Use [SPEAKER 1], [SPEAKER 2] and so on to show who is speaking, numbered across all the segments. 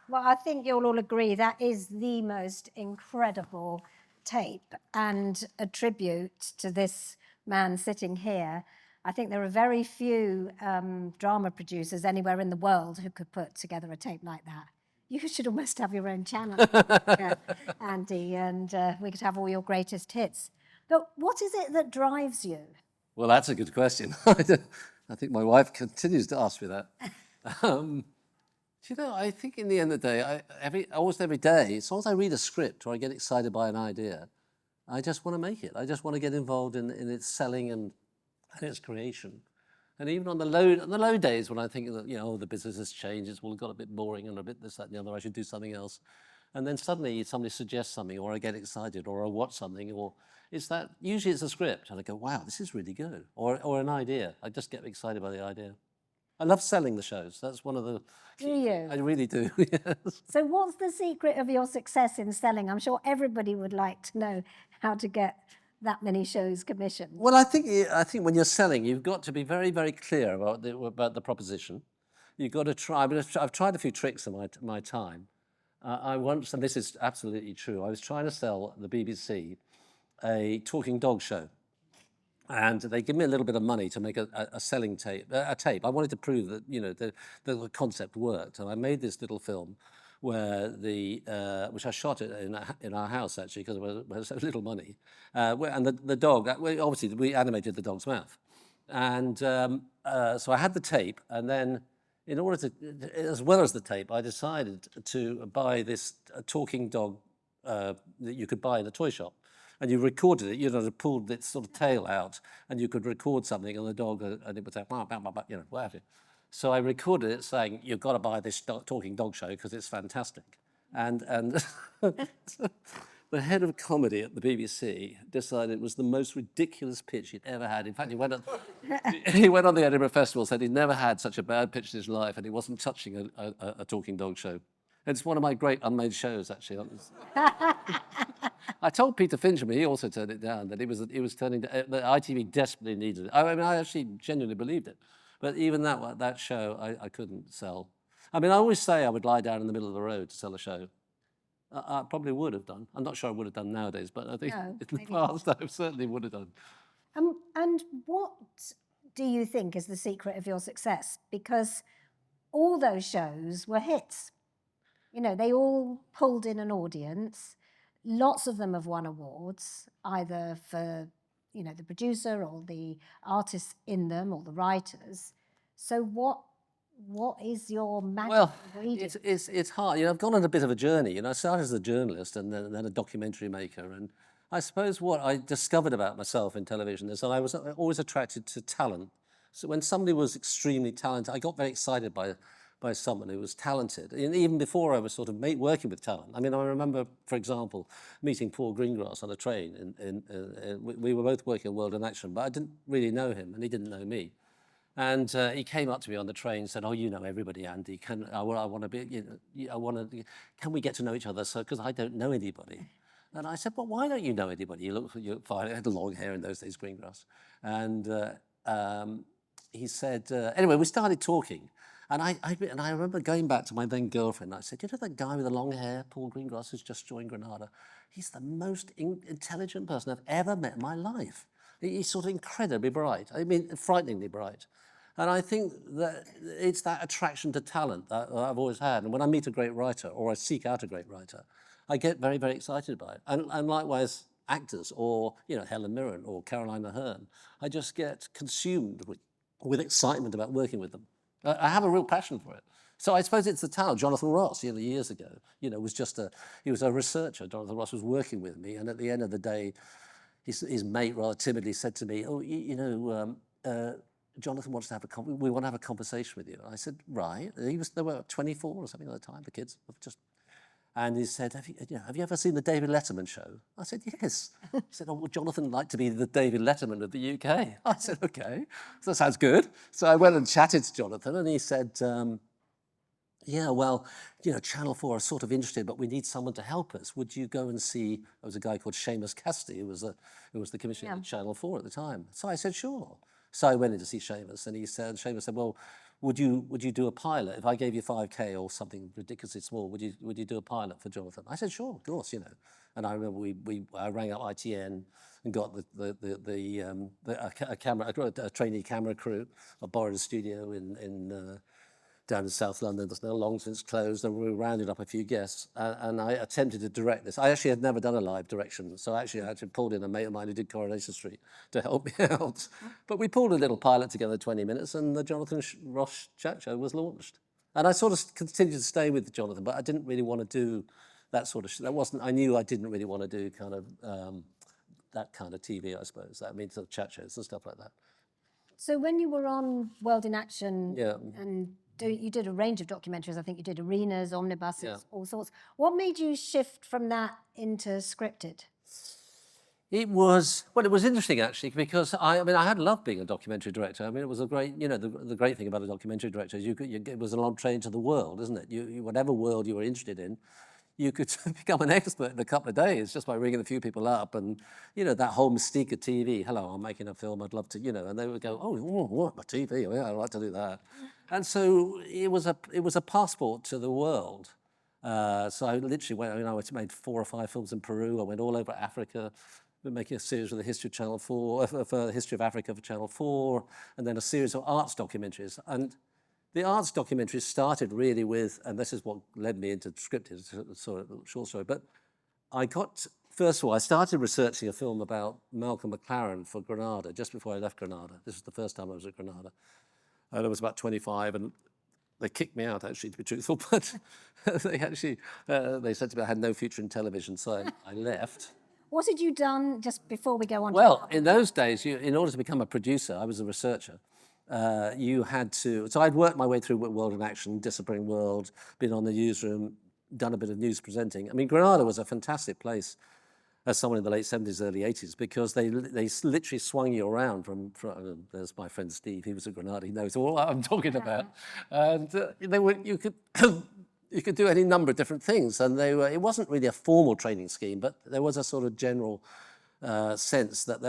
[SPEAKER 1] Well, I think you'll all agree that is the most incredible tape and a tribute to this man sitting here. I think there are very few drama producers anywhere in the world who could put together a tape like that. You should almost have your own channel, Andy, and we could have all your greatest hits. But what is it that drives you?
[SPEAKER 2] Well, that's a good question. I think my wife continues to ask me that. I think in the end of the day, almost every day, as long as I read a script or I get excited by an idea, I just want to make it. I just want to get involved in its selling and its creation. And even on the low days when I think that, the business has changed, it's all got a bit boring and a bit this, that, and the other, I should do something else. And then suddenly somebody suggests something, or I get excited, or I watch something, or usually it's a script, and I go, wow, this is really good. Or an idea. I just get excited by the idea. I love selling the shows. That's one of the...
[SPEAKER 1] Do you?
[SPEAKER 2] I really do, yes.
[SPEAKER 1] So what's the secret of your success in selling? I'm sure everybody would like to know how to get that many shows commissioned.
[SPEAKER 2] Well, I think when you're selling, you've got to be very, very clear about the proposition. You've got to try. I've tried a few tricks in my time. I once, and this is absolutely true, I was trying to sell the BBC a talking dog show. And they give me a little bit of money to make a selling tape, a tape. I wanted to prove that, the concept worked. And I made this little film where which I shot in our house, actually, because there was so little money. And the dog, obviously, we animated the dog's mouth. And so I had the tape, and then in order to, as well as the tape, I decided to buy this talking dog that you could buy in a toy shop. And you recorded it, pulled its sort of tail out, and you could record something, and the dog, and it would say, what have you. So I recorded it saying, you've got to buy this talking dog show because it's fantastic. And the head of comedy at the BBC decided it was the most ridiculous pitch he'd ever had. In fact, he went on the Edinburgh Festival, said he'd never had such a bad pitch in his life, and he wasn't touching a talking dog show. It's one of my great unmade shows, actually. I told Peter Finch, but he also turned it down, that it was turning that ITV desperately needed it. I mean, I actually genuinely believed it. But even that show, I couldn't sell. I mean, I always say I would lie down in the middle of the road to sell a show. I probably would have done. I'm not sure I would have done nowadays, but I think in the past I certainly would have done.
[SPEAKER 1] And what do you think is the secret of your success? Because all those shows were hits. They all pulled in an audience. Lots of them have won awards, either for, the producer or the artists in them or the writers. So what is your magic ingredient?
[SPEAKER 2] It's hard. I've gone on a bit of a journey. I started as a journalist and then a documentary maker. And I suppose what I discovered about myself in television is that I was always attracted to talent. So when somebody was extremely talented, I got very excited by someone who was talented, and even before I was sort of working with talent. I mean, I remember, for example, meeting Paul Greengrass on a train. We were both working at World in Action, but I didn't really know him, and he didn't know me. And he came up to me on the train and said, "Oh, you know everybody, Andy. Can we get to know each other? So, because I don't know anybody." And I said, "Well, why don't you know anybody? You look fine." I had long hair in those days, Greengrass. And he said, anyway, we started talking. And I remember going back to my then girlfriend, and I said, that guy with the long hair, Paul Greengrass, who's just joined Granada? He's the most intelligent person I've ever met in my life. He's sort of incredibly bright. I mean, frighteningly bright. And I think that it's that attraction to talent that I've always had. And when I meet a great writer, or I seek out a great writer, I get very, very excited by it. And likewise, actors, or Helen Mirren or Caroline Aherne, I just get consumed with excitement about working with them. I have a real passion for it. So I suppose it's the talent. Jonathan Ross, years ago, was he was a researcher. Jonathan Ross was working with me, and at the end of the day, his mate rather timidly said to me, "Oh, Jonathan wants to have we want to have a conversation with you." And I said, "Right." They were 24 or something at the time, the kids. And he said, have you ever seen the David Letterman show? I said, yes. He said, "Oh, would Jonathan like to be the David Letterman of the UK?" I said, "Okay, so that sounds good." So I went and chatted to Jonathan, and he said, "Yeah, well, Channel 4 are sort of interested, but we need someone to help us. Would you go and see?" There was a guy called Seamus Cassidy, who was the commissioner at Channel 4 at the time. So I said, "Sure." So I went in to see Seamus, and Seamus said, "Well, would you do a pilot? If I gave you 5K or something ridiculously small, would you do a pilot for Jonathan? I said, sure, of course, you know. And I remember I rang up ITN and got a trainee camera crew. I borrowed a studio in down in South London that's now long since closed, and we rounded up a few guests, and I attempted to direct this. I actually had never done a live direction, so actually I actually pulled in a mate of mine who did Coronation Street to help me out. But we pulled a little pilot together, 20 minutes, and the Jonathan Ross chat show was launched. And I sort of continued to stay with Jonathan, but I didn't really want to do that sort of that wasn't. I knew I didn't really want to do kind of that kind of TV, I suppose. That means sort of chat shows and stuff like that.
[SPEAKER 1] So when you were on World in Action,
[SPEAKER 2] Yeah.
[SPEAKER 1] and you did a range of documentaries. I think you did arenas, omnibuses,
[SPEAKER 2] Yeah.
[SPEAKER 1] all sorts. What made you shift from that into scripted?
[SPEAKER 2] It was interesting actually, because I had loved being a documentary director. I mean, it was a great, you know, the great thing about a documentary director is it was a long train to the world, isn't it? You whatever world you were interested in, you could become an expert in a couple of days just by ringing a few people up, and you know that whole mystique of TV. Hello, I'm making a film. I'd love to, you know, and they would go, oh, what my TV? Oh, yeah, I'd like to do that. And so it was a passport to the world. So I literally went. I made 4 or 5 films in Peru. I went all over Africa. We're making a series of the history of Channel 4, for the history of Africa for Channel 4, and then a series of arts documentaries. And the arts documentaries started really with, and this is what led me into scripted, sort of short story. But first of all, I started researching a film about Malcolm McLaren for Granada just before I left Granada. This was the first time I was at Granada. And I was about 25, and they kicked me out, actually, to be truthful. But they said to me I had no future in television, so I left.
[SPEAKER 1] What had you done just before we go on?
[SPEAKER 2] Well, in those days, in order to become a producer, I was a researcher. You had to. So I'd worked my way through World in Action, Disappearing World, been on the newsroom, done a bit of news presenting. I mean, Granada was a fantastic place as someone in the late 70s, early 80s, because they literally swung you around from there's my friend Steve, he was at Granada, he knows all I'm talking about. And you could you could do any number of different things, and it wasn't really a formal training scheme, but there was a sort of general sense that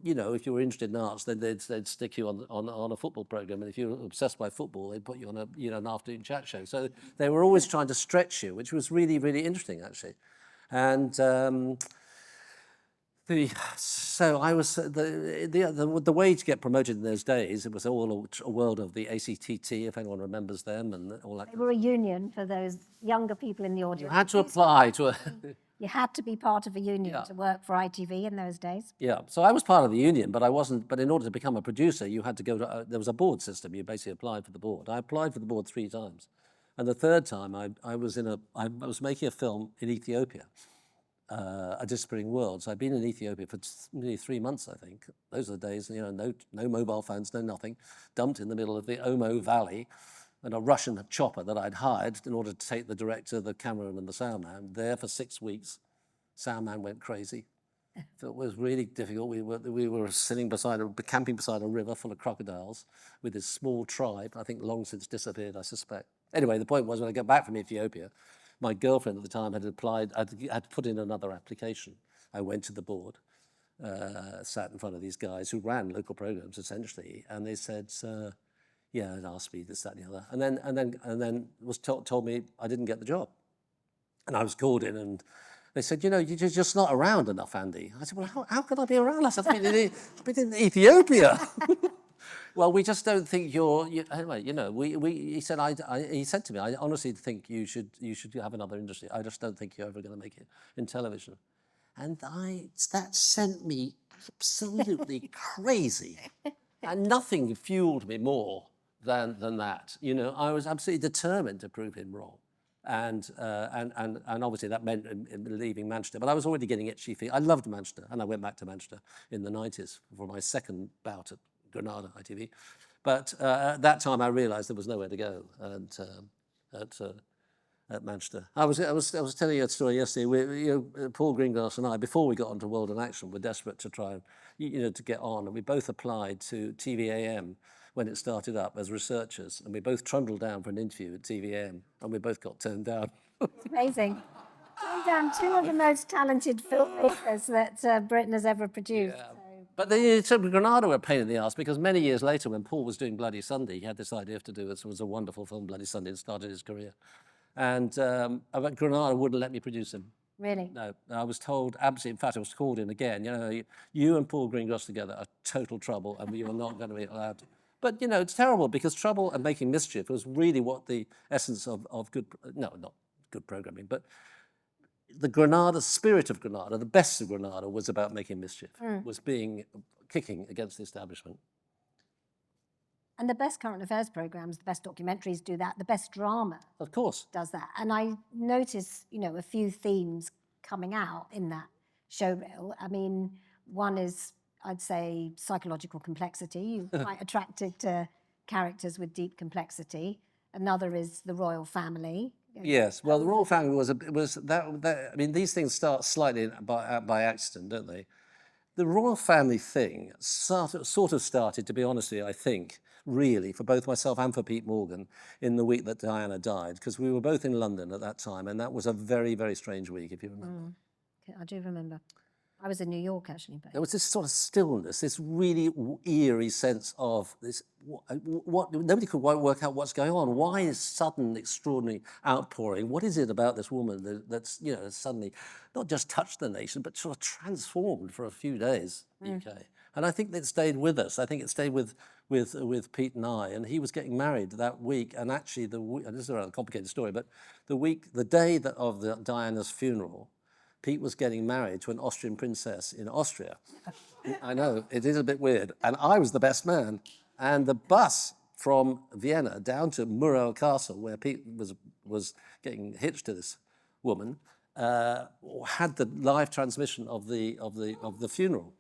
[SPEAKER 2] you know, if you were interested in arts, then they'd stick you on a football program, and if you were obsessed by football, they'd put you on an afternoon chat show. So they were always trying to stretch you, which was really, really interesting actually. And so I was the way to get promoted in those days. It was all a world of the ACTT, if anyone remembers them, and all that.
[SPEAKER 1] They were a union for those younger people in the audience.
[SPEAKER 2] You had to apply to a.
[SPEAKER 1] You had to be part of a union to work for ITV in those days.
[SPEAKER 2] Yeah, so I was part of the union, but I wasn't. But in order to become a producer, you had to go to. There was a board system. You basically applied for the board. I applied for the board 3 times, and the third time I was making a film in Ethiopia. A Disappearing World. So I'd been in Ethiopia for nearly 3 months, I think. Those are the days, you know, no mobile phones, no nothing. Dumped in the middle of the Omo Valley, and a Russian chopper that I'd hired in order to take the director, the cameraman, and the sound man. There for 6 weeks. Sound man went crazy. So it was really difficult. We were camping beside a river full of crocodiles with this small tribe. I think long since disappeared, I suspect. Anyway, the point was when I got back from Ethiopia, my girlfriend at the time had applied, had put in another application. I went to the board, sat in front of these guys who ran local programs essentially, and they said, yeah, and asked me this, that, and the other, and then was told me I didn't get the job, and I was called in, and they said, you know, you're just not around enough, Andy. I said, well, how could I be around? I said, I've been in Ethiopia. Well, we just don't think anyway, you know, he said to me, I honestly think you should have another industry. I just don't think you're ever going to make it in television. And that sent me absolutely crazy. And nothing fueled me more than that. You know, I was absolutely determined to prove him wrong. And obviously that meant leaving Manchester. But I was already getting itchy feet. I loved Manchester, and I went back to Manchester in the 90s for my second bout at Granada ITV. But at that time I realised there was nowhere to go at Manchester. I was telling you a story yesterday. Paul Greengrass and I, before we got onto World in Action, were desperate to try and to get on, and we both applied to TVAM when it started up as researchers, and we both trundled down for an interview at TVAM, and we both got turned down.
[SPEAKER 1] It's amazing. Turned down 2 of the most talented filmmakers that Britain has ever produced.
[SPEAKER 2] Yeah.
[SPEAKER 1] So.
[SPEAKER 2] But the Granada were a pain in the ass because many years later, when Paul was doing Bloody Sunday, he had this idea to do this. It was a wonderful film, Bloody Sunday, and started his career. And but Granada wouldn't let me produce him.
[SPEAKER 1] Really?
[SPEAKER 2] No, I was told, absolutely, in fact, I was called in again, you and Paul Greengross together are total trouble and you are not going to be allowed to. But, it's terrible because trouble and making mischief was really what the essence of good, no, not good programming, but the Granada, spirit of Granada, the best of Granada was about making mischief, was kicking against the establishment.
[SPEAKER 1] And the best current affairs programs, the best documentaries do that, the best drama
[SPEAKER 2] Of course.
[SPEAKER 1] does that. And I notice, a few themes coming out in that showreel. I mean, one is, I'd say, psychological complexity. You're quite attracted to characters with deep complexity. Another is the royal family.
[SPEAKER 2] Yes, well, the Royle Family was that. I mean, these things start slightly by accident, don't they? The Royle Family thing sort of started, to be honest with you, I think, really, for both myself and for Pete Morgan, in the week that Diana died, because we were both in London at that time, and that was a very, very strange week, if you remember.
[SPEAKER 1] I do remember. I was in New York, actually. But
[SPEAKER 2] There was this sort of stillness, this really eerie sense of this. What nobody could work out what's going on. Why is sudden, extraordinary outpouring? What is it about this woman that's suddenly not just touched the nation, but sort of transformed for a few days the UK? And I think that stayed with us. I think it stayed with Pete and I. And he was getting married that week. And actually, and this is a rather complicated story, but the day of Diana's funeral, Pete was getting married to an Austrian princess in Austria. I know, it is a bit weird. And I was the best man. And the bus from Vienna down to Murrell Castle, where Pete was getting hitched to this woman, had the live transmission of the funeral.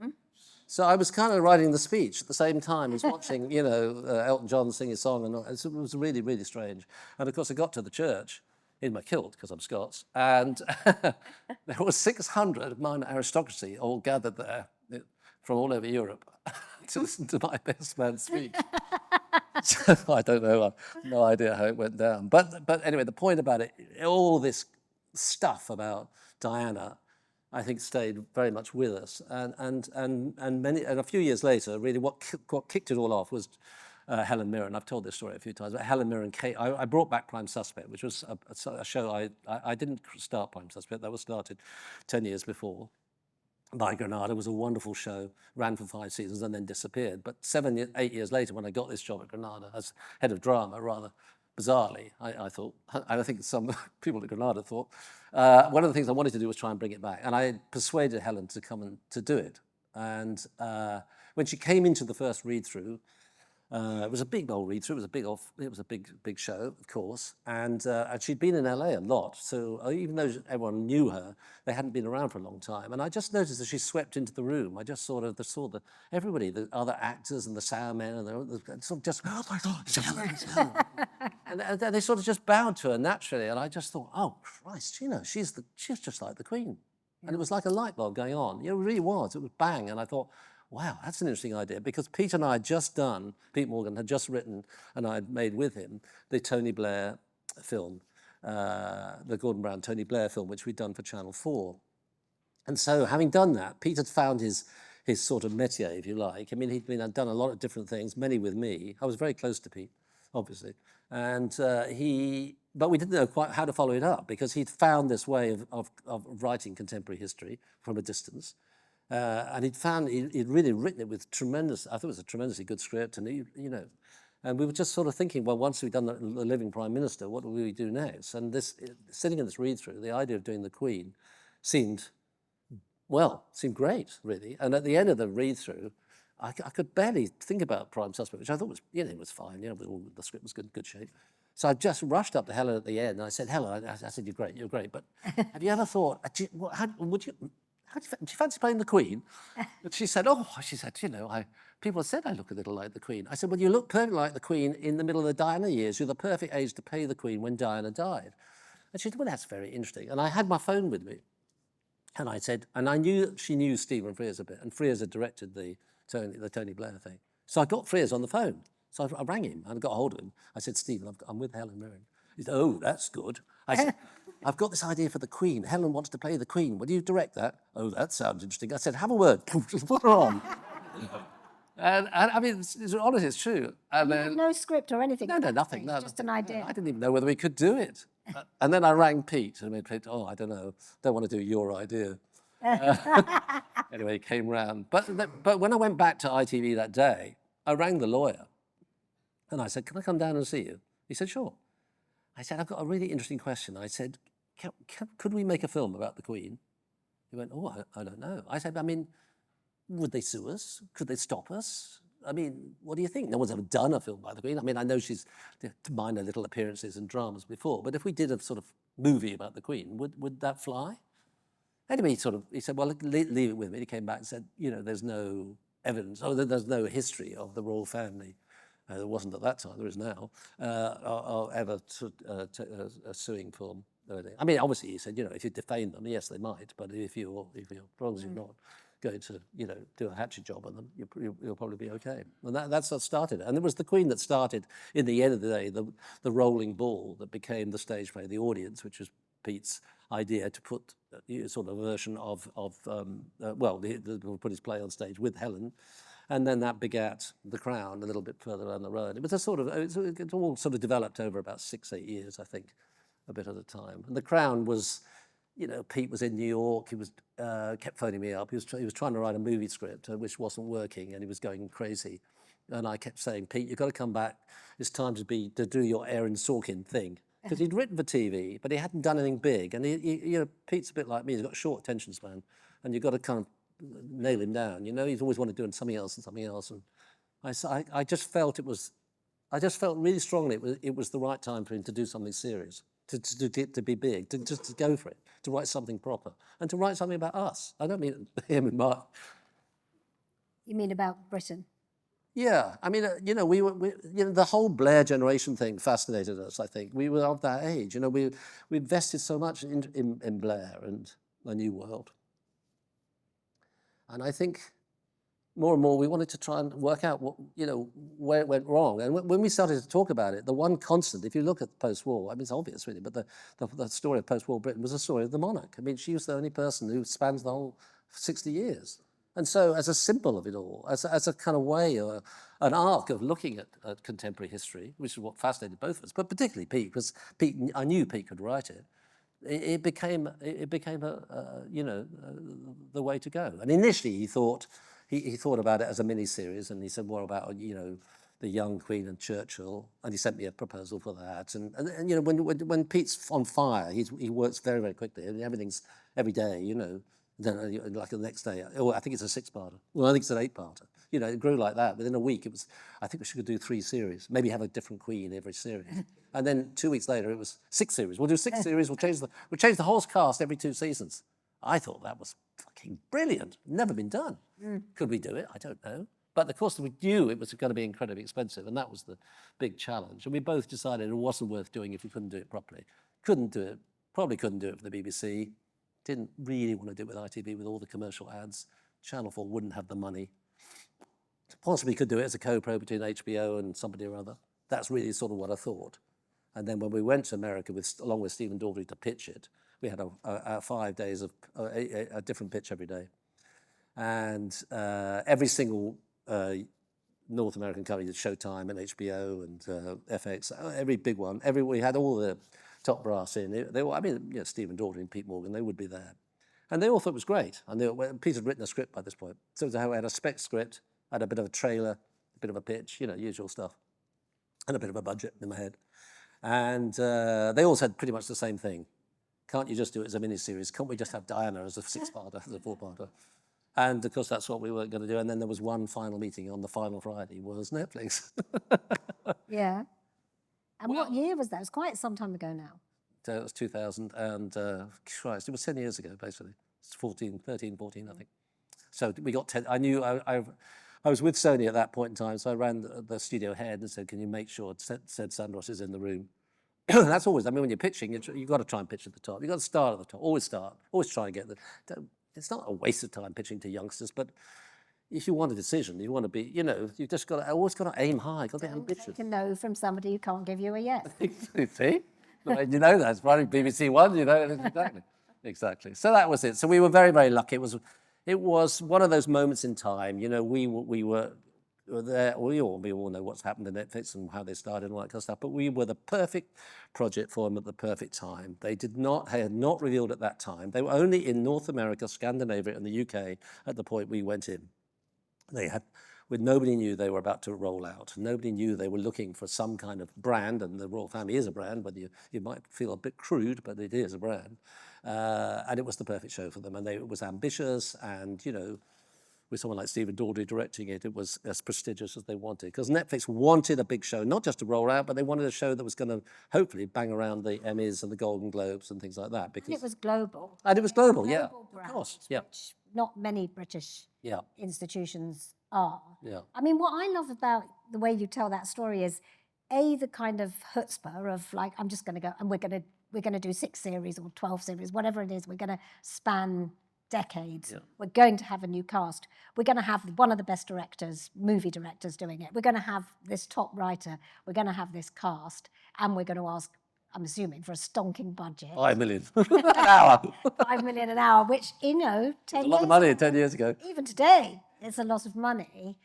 [SPEAKER 2] So I was kind of writing the speech at the same time as watching, Elton John sing his song. And it was really, really strange. And of course, I got to the church in my kilt, because I'm Scots, and there were 600 minor aristocracy all gathered there from all over Europe to listen to my best man speak. So I don't know, I've no idea how it went down. But anyway, the point about it, all this stuff about Diana, I think stayed very much with us. And a few years later, really what kicked it all off was Helen Mirren. I've told this story a few times, but Helen Mirren I brought back Prime Suspect, which was a show I didn't start Prime Suspect. That was started 10 years before by Granada. It was a wonderful show, ran for 5 seasons and then disappeared. But 8 years later, when I got this job at Granada as head of drama, rather bizarrely, I thought, and I think some people at Granada thought, one of the things I wanted to do was try and bring it back. And I persuaded Helen to come and to do it. And when she came into the first read-through, it was a big old read-through. It was a big show, of course, and she'd been in LA a lot. So even though everyone knew her, they hadn't been around for a long time. And I just noticed as she swept into the room, I just saw everybody, the other actors and the soundmen, and sort of just, oh my God, it's Helen. And they sort of just bowed to her naturally. And I just thought, oh Christ, she's just like the Queen. Yeah. And it was like a light bulb going on. It really was. It was bang. And I thought, wow, that's an interesting idea, because Pete Morgan had just written, and I'd made with him, the Tony Blair film, the Gordon Brown Tony Blair film, which we'd done for Channel 4. And so having done that, Pete had found his sort of métier, if you like. I mean, he'd done a lot of different things, many with me. I was very close to Pete, obviously. And but we didn't know quite how to follow it up, because he'd found this way of writing contemporary history from a distance. And he'd really written it with I thought it was a tremendously good script, and and we were just sort of thinking, well, once we've done the living Prime Minister, what do we do next? And sitting in this read-through, the idea of doing the Queen seemed great, really. And at the end of the read-through, I could barely think about Prime Suspect, which I thought was, it was fine, the script was good shape. So I just rushed up to Helen at the end, and I said, Helen, I said, you're great, but have you ever thought, do you fancy playing the Queen? And she said, people have said I look a little like the Queen. I said, well, you look perfectly like the Queen in the middle of the Diana years. You're the perfect age to play the Queen when Diana died. And she said, well, that's very interesting. And I had my phone with me. And I said, and I knew she knew Stephen Frears a bit, and Frears had directed the Tony Blair thing. So I got Frears on the phone. So I rang him and I got hold of him. I said, Stephen, I'm with Helen Mirren. He said, oh, that's good. I said, I've got this idea for the Queen. Helen wants to play the Queen. Will you direct that? Oh, that sounds interesting. I said, have a word. Just put her on. And I mean, honestly, it's true. And
[SPEAKER 1] You had no script or anything?
[SPEAKER 2] no,
[SPEAKER 1] at
[SPEAKER 2] no,
[SPEAKER 1] that
[SPEAKER 2] nothing.
[SPEAKER 1] stage,
[SPEAKER 2] No,
[SPEAKER 1] just
[SPEAKER 2] nothing.
[SPEAKER 1] an idea.
[SPEAKER 2] I didn't even know whether we could do it. And then I rang Pete, and Pete, oh, I don't know, don't want to do your idea. Anyway, he came round. But when I went back to ITV that day, I rang the lawyer, and I said, can I come down and see you? He said, sure. I said, I've got a really interesting question. I said, could we make a film about the Queen? He went, oh, I don't know. I said, I mean, would they sue us? Could they stop us? I mean, what do you think? No one's ever done a film by the Queen. I mean, I know she's minor little appearances in dramas before, but if we did a sort of movie about the Queen, would that fly? Anyway, he said, well, leave it with me. He came back and said, there's no evidence, there's no history of the royal family. There wasn't at that time, there is now, or ever suing for anything. I mean, obviously, he said, if you defame them, yes, they might, but if you're as long as you're not going to, do a hatchet job on them, you'll probably be okay. And that's what started it. And it was the Queen that started, in the end of the day, the rolling ball that became the stage play, The Audience, which was Pete's idea to put sort of a version of put his play on stage with Helen. And then that begat The Crown a little bit further down the road. It was it all sort of developed over about 6-8 years, I think, a bit at a time. And The Crown was, Pete was in New York. He was kept phoning me up. He was trying to write a movie script, which wasn't working, and he was going crazy. And I kept saying, Pete, you've got to come back. It's time to do your Aaron Sorkin thing. Because he'd written for TV, but he hadn't done anything big. And Pete's a bit like me. He's got a short attention span, and you've got to kind of nail him down. He's always wanted to do something else and something else. And I just felt really strongly it was the right time for him to do something serious, to be big, to go for it, to write something proper, and to write something about us. I don't mean him and Mark.
[SPEAKER 1] You mean about Britain?
[SPEAKER 2] Yeah, I mean, the whole Blair generation thing fascinated us. I think we were of that age. We invested so much in Blair and A New World, and I think more and more we wanted to try and work out where it went wrong. And when we started to talk about it, the one constant, if you look at post-war, I mean, it's obvious really, but the story of post-war Britain was the story of the monarch. I mean, she was the only person who spans the whole 60 years. And so as a symbol of it all, as a kind of way, an arc of looking at contemporary history, which is what fascinated both of us, but particularly Pete, because I knew Pete could write it. It became the way to go. And initially he thought about it as a mini-series, and he said, what about, the young Queen and Churchill? And he sent me a proposal for that. And when Pete's on fire, he works very, very quickly. I mean, everything's every day, Then, like the next day, I think it's a 6-parter. Well, I think it's an 8-parter. It grew like that. Within a week, I think we should do 3 series. Maybe have a different Queen every series. And then 2 weeks later, it was 6 series. We'll do 6 series. We'll change the whole cast every 2 seasons. I thought that was fucking brilliant. Never been done. Could we do it? I don't know. But of course, we knew it was going to be incredibly expensive, and that was the big challenge. And we both decided it wasn't worth doing if we couldn't do it properly. Probably couldn't do it for the BBC. Didn't really want to do it with ITV with all the commercial ads. Channel 4 wouldn't have the money. Possibly could do it as a co-pro between HBO and somebody or other. That's really sort of what I thought. And then when we went to America along with Stephen Daldry to pitch it, we had 5 days of a different pitch every day. And every single North American company, Showtime and HBO and FX, every big one, we had all the top brass in. Stephen Daldry and Pete Morgan, they would be there. And they all thought it was great. And Pete had written a script by this point. So we had a spec script, had a bit of a trailer, a bit of a pitch, usual stuff, and a bit of a budget in my head. And they all said pretty much the same thing. Can't you just do it as a miniseries? Can't we just have Diana as a 6-parter, as a 4-parter? And of course, that's what we were going to do. And then there was one final meeting on the final Friday, was Netflix.
[SPEAKER 1] Yeah. And what year was that? It was quite some time ago now.
[SPEAKER 2] So it was 2000, and Christ, it was 10 years ago, basically. It's 13, 14, I think. So we got 10. I knew I was with Sony at that point in time, so I ran the studio head and said, can you make sure said Sandros is in the room? That's always, when you're pitching, you've got to try and pitch at the top. You've got to start at the top. Always start. Always try and get it's not a waste of time pitching to youngsters, but if you want a decision, you want to be, you've just always got to aim high, got to be ambitious.
[SPEAKER 1] Take a no from somebody who can't give you a yes.
[SPEAKER 2] See? That's running BBC One, exactly. So that was it. So we were very, very lucky. It was one of those moments in time. You know, we were there. We all know what's happened to Netflix and how they started and all that kind of stuff. But we were the perfect project for them at the perfect time. They had not revealed at that time. They were only in North America, Scandinavia, and the UK at the point we went in. They had, when nobody knew they were about to roll out. Nobody knew they were looking for some kind of brand, and the Royle Family is a brand, but you might feel a bit crude, but it is a brand. And it was the perfect show for them, and it was ambitious, and you know, with someone like Stephen Daldry directing it, it was as prestigious as they wanted. Because Netflix wanted a big show, not just to roll out, but they wanted a show that was going to hopefully bang around the Emmys and the Golden Globes and things like that. Because
[SPEAKER 1] And it was global.
[SPEAKER 2] and it was global, yeah,
[SPEAKER 1] Global
[SPEAKER 2] of
[SPEAKER 1] brand,
[SPEAKER 2] course, yeah,
[SPEAKER 1] which not many British
[SPEAKER 2] yeah,
[SPEAKER 1] institutions are.
[SPEAKER 2] yeah.
[SPEAKER 1] I mean, what I love about the way you tell that story is, A, the kind of chutzpah of like, I'm just going to go and we're going to do 6 series or 12 series, whatever it is. We're going to span decades.
[SPEAKER 2] Yeah.
[SPEAKER 1] We're going to have a new cast. We're going to have one of the best directors, movie directors doing it. We're going to have this top writer. We're going to have this cast. And we're going to ask, I'm assuming, for a stonking budget.
[SPEAKER 2] 5 million an hour.
[SPEAKER 1] 5 million an hour, which, you know, 10
[SPEAKER 2] A lot
[SPEAKER 1] years
[SPEAKER 2] of money
[SPEAKER 1] ago,
[SPEAKER 2] 10 years ago.
[SPEAKER 1] even today, it's a lot of money.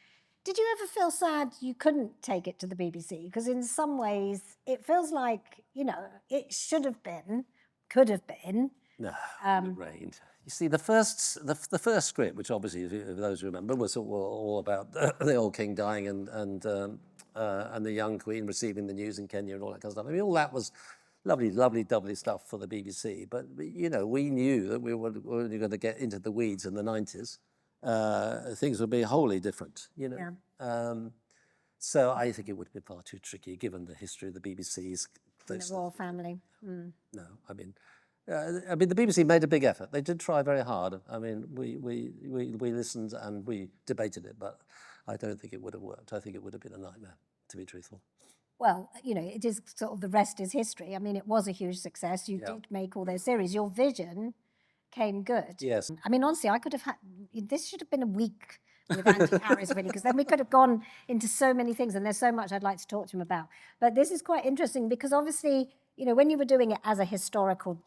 [SPEAKER 1] Did you ever feel sad you couldn't take it to the BBC? Because in some ways, it feels like, you know, it should have been, could have been.
[SPEAKER 2] No, Lorraine. You see, the first script, which obviously, if those who remember, was all about the old king dying and the young queen receiving the news in Kenya and all that kind of stuff. I mean, all that was lovely, lovely, lovely stuff for the BBC. But you know, we knew that we were only going to get into the weeds in the 90s. Things would be wholly different, you know.
[SPEAKER 1] Yeah.
[SPEAKER 2] So I think it would have been far too tricky, given the history of the BBC's.
[SPEAKER 1] The Royle Family. Mm.
[SPEAKER 2] No, I mean, the BBC made a big effort. They did try very hard. I mean, we listened and we debated it, but I don't think it would have worked. I think it would have been a nightmare, to be truthful.
[SPEAKER 1] Well, you know, it is sort of the rest is history. I mean, it was a huge success. You did make all those series. Your vision came good.
[SPEAKER 2] Yes.
[SPEAKER 1] I mean, honestly, I could have had, this should have been a week with Andy Harries, really, because then we could have gone into so many things, and there's so much I'd like to talk to him about. But this is quite interesting because obviously, you know, when you were doing it as a historical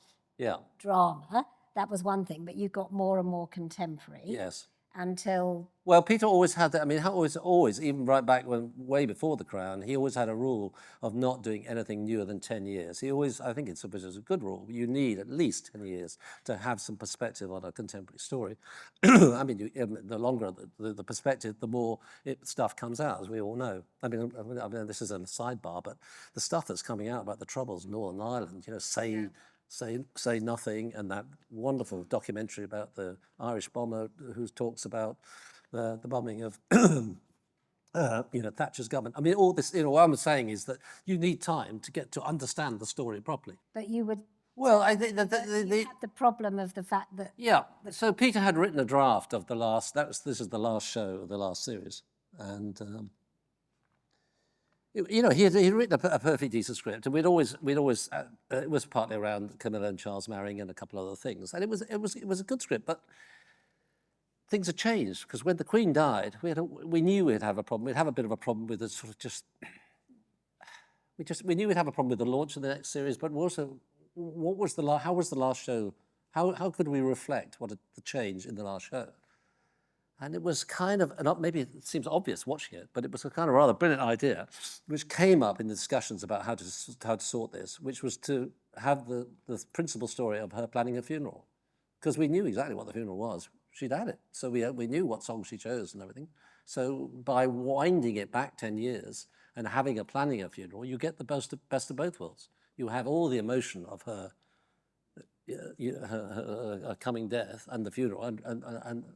[SPEAKER 1] drama, that was one thing, but you got more and more contemporary.
[SPEAKER 2] Yes.
[SPEAKER 1] Until...
[SPEAKER 2] Well, Peter always had that. I mean, always, even right back when, way before The Crown, he always had a rule of not doing anything newer than 10 years. He always, I think it's a good rule. You need at least 10 years to have some perspective on a contemporary story. I mean, the longer the perspective, the more stuff comes out, as we all know. I mean, this is a sidebar, but the stuff that's coming out about the Troubles in Northern Ireland, you know, Say Nothing, and that wonderful documentary about the Irish bomber who talks about the bombing of you know, Thatcher's government. I mean, all this, you know, what I'm saying is that you need time to get to understand the story properly.
[SPEAKER 1] But you would...
[SPEAKER 2] Well, I think that
[SPEAKER 1] you had the problem of the fact that...
[SPEAKER 2] Yeah, so Peter had written a draft of the last, this is the last show of the last series, and you know, he'd written a perfectly decent script, and we'd always it was partly around Camilla and Charles marrying and a couple other things, and it was a good script, but things had changed because when the Queen died, we knew we'd have a problem. We'd have a bit of a problem with the sort of we knew we'd have a problem with the launch of the next series, but also how was the last show? How could we reflect the change in the last show? And it was kind of, and maybe it seems obvious watching it, but it was a kind of rather brilliant idea, which came up in the discussions about how to sort this, which was to have the principal story of her planning a funeral, because we knew exactly what the funeral was. She'd had it, so we knew what song she chose and everything. So by winding it back 10 years and planning a funeral, you get the best of both worlds. You have all the emotion of her coming death and the funeral,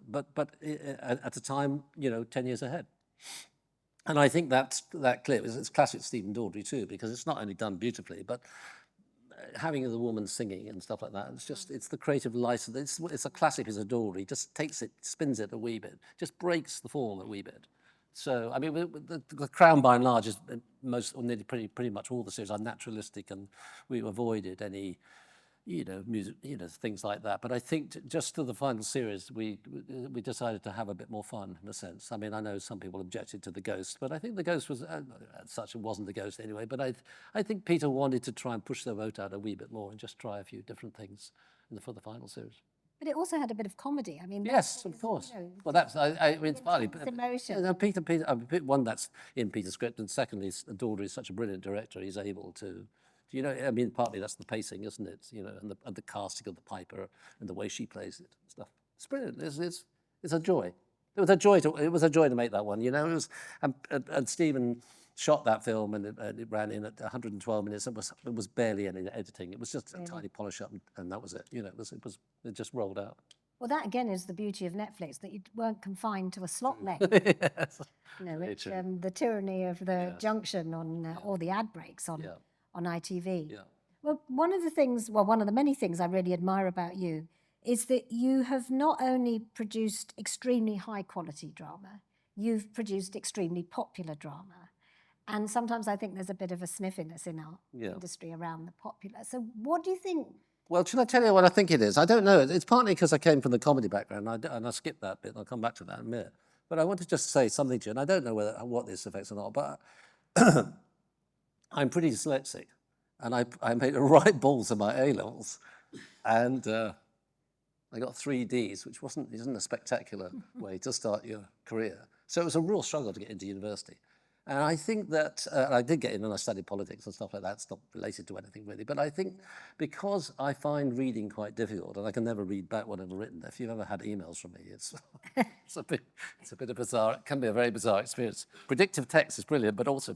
[SPEAKER 2] but at a time, you know, 10 years ahead. And I think that clip it's classic Stephen Daldry too, because it's not only done beautifully, but having the woman singing and stuff like that, it's the creative license. It's a classic piece of Daldry. Just takes it, spins it a wee bit, just breaks the form a wee bit. So I mean, the Crown by and large is pretty much all the series are naturalistic, and we avoided any, you know, music, you know, things like that. But I think just to the final series, we decided to have a bit more fun in a sense. I mean, I know some people objected to the ghost, but I think the ghost was, as such, it wasn't the ghost anyway. But I think Peter wanted to try and push the vote out a wee bit more and just try a few different things for the final series.
[SPEAKER 1] But it also had a bit of comedy. I mean,
[SPEAKER 2] Yes, of course. Well, that's I mean, it's partly
[SPEAKER 1] emotion.
[SPEAKER 2] Peter. One, that's in Peter's script, and secondly, Daldry is such a brilliant director. He's able to, you know, I mean, partly that's the pacing, isn't it? You know, and the casting of the Piper and the way she plays it and stuff. It's brilliant. It's a joy. It was a joy to make that one. You know, it was, and Stephen shot that film, and it ran in at 112 minutes. It was barely any editing. It was just a tiny polish up, and that was it. You know, it just rolled out.
[SPEAKER 1] Well, that again is the beauty of Netflix, that you weren't confined to a slot length.
[SPEAKER 2] Yes.
[SPEAKER 1] You know, which the tyranny of the junction on or the ad breaks on ITV.
[SPEAKER 2] Yeah.
[SPEAKER 1] Well, one of the many things I really admire about you is that you have not only produced extremely high quality drama, you've produced extremely popular drama. And sometimes I think there's a bit of a sniffiness in our industry around the popular. So what do you think?
[SPEAKER 2] Well, should I tell you what I think it is? I don't know. It's partly because I came from the comedy background, and I skipped that bit, and I'll come back to that in a minute. But I want to just say something to you, and I don't know what this affects or not, but I'm pretty dyslexic, and I made a right balls in my A-levels, and I got 3 Ds, which isn't a spectacular way to start your career. So it was a real struggle to get into university. And I think that I did get in and I studied politics and stuff like that. It's not related to anything really. But I think because I find reading quite difficult, and I can never read back what I've written. If you've ever had emails from me, it's a bit of bizarre. It can be a very bizarre experience. Predictive text is brilliant, but also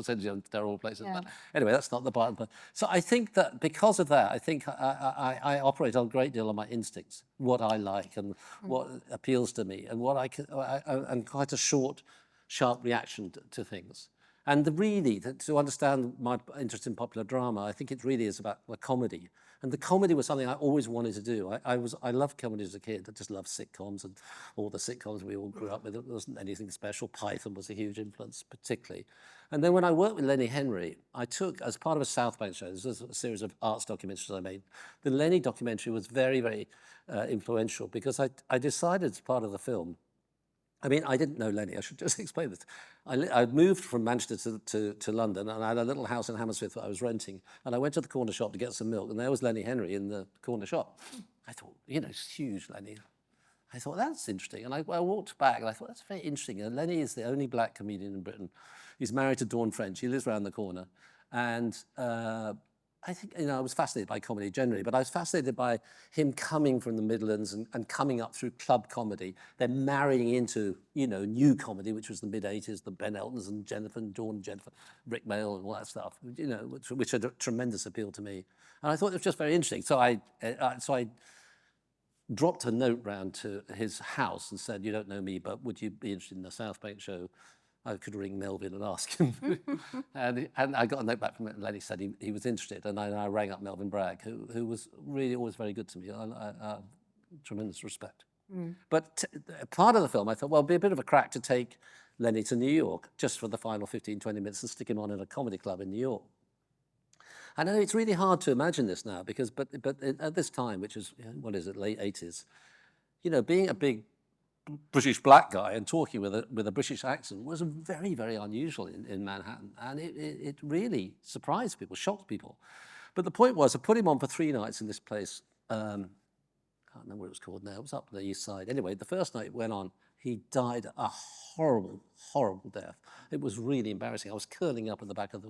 [SPEAKER 2] sends you to terrible places. Yeah. But anyway, that's not the part. So I think that because of that, I think I operate on a great deal on my instincts, what I like and what appeals to me, and what I can, and quite a short, sharp reaction to things. And to understand my interest in popular drama, I think it really is about the comedy. And the comedy was something I always wanted to do. I loved comedy as a kid. I just loved sitcoms and all the sitcoms we all grew up with. It wasn't anything special. Python was a huge influence, particularly. And then when I worked with Lenny Henry, I took, as part of a South Bank show, this was a series of arts documentaries I made. The Lenny documentary was very, very influential because I decided as part of the film, I mean, I didn't know Lenny. I should just explain this. I moved from Manchester to London, and I had a little house in Hammersmith that I was renting. And I went to the corner shop to get some milk, and there was Lenny Henry in the corner shop. I thought, you know, it's huge, Lenny. I thought, that's interesting. And I walked back, and I thought, that's very interesting. And Lenny is the only black comedian in Britain. He's married to Dawn French. He lives around the corner. And I think, you know, I was fascinated by comedy generally, but I was fascinated by him coming from the Midlands and coming up through club comedy, then marrying into, you know, new comedy, which was the mid-'80s, the Ben Eltons and Jennifer and Dawn and Jennifer, Rick Mayall and all that stuff, you know, which had a tremendous appeal to me. And I thought it was just very interesting. So I dropped a note round to his house and said, you don't know me, but would you be interested in the South Bank show? I could ring Melvin and ask him. and I got a note back from him, and Lenny said he was interested. And I rang up Melvin Bragg, who was really always very good to me. I tremendous respect. But part of the film, I thought, well, it'd be a bit of a crack to take Lenny to New York just for the final 15, 20 minutes and stick him on in a comedy club in New York. I know it's really hard to imagine this now but at this time, which is, what is it, late 80s, you know, being a big British black guy and talking with a British accent was very, very unusual in Manhattan. And it really surprised people, shocked people. But the point was, I put him on for 3 nights in this place. I can't remember what it was called now. It was up the East Side. Anyway, the first night it went on, he died a horrible, horrible death. It was really embarrassing. I was curling up at the back of the